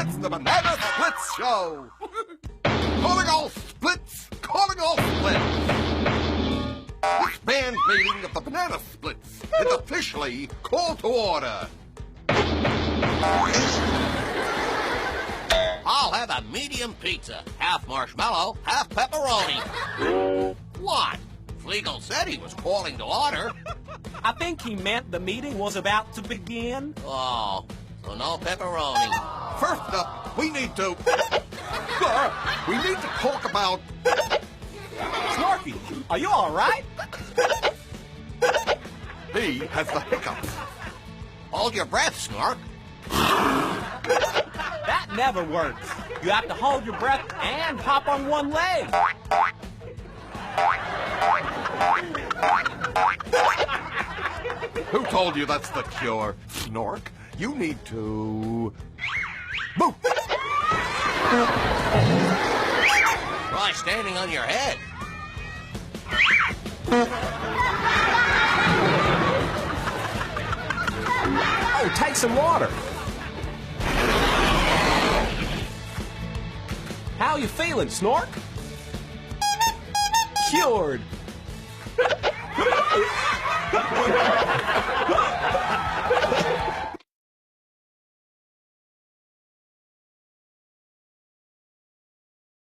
It's the Banana Splits Show! Calling all splits! Calling all splits! This band meeting of the Banana Splits is officially called to order. I'll have a medium pizza, half marshmallow, half pepperoni. What? Flegel said he was calling to order. I think he meant the meeting was about to begin. Oh, so no pepperoni. First up, we need to talk about... Snorky, are you all right? He has the hiccups. Hold your breath, Snork. That never works. You have to hold your breath and hop on one leg. Who told you that's the cure? Snork, you need to... move! Try standing on your head. Oh, take some water. How you feeling, Snork? Cured.